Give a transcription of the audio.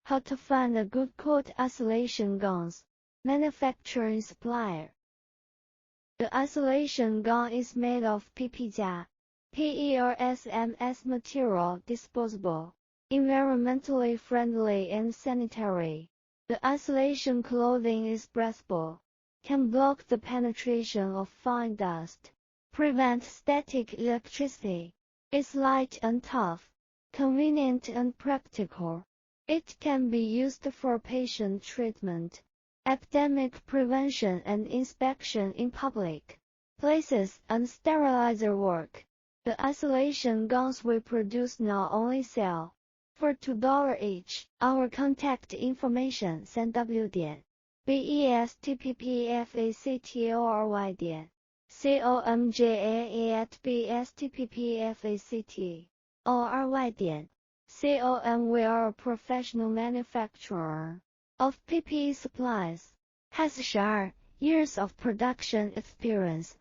How to find a good cold isolation guns. Manufacturing supplier. The isolation gun is made of PP+PE or SMS material, disposable, environmentally friendly and sanitary. The isolation clothing is breathable, can block the penetration of fine dust, prevent static electricity. It's light and tough, convenient and practical. It can be used for patient treatment, epidemic prevention and inspection in public places and sterilizer work. The isolation guns we produce now only sell for $2 each. Our contact information www.bestppfactory.com. We are a professional manufacturer of PPE supplies, has years of production experience.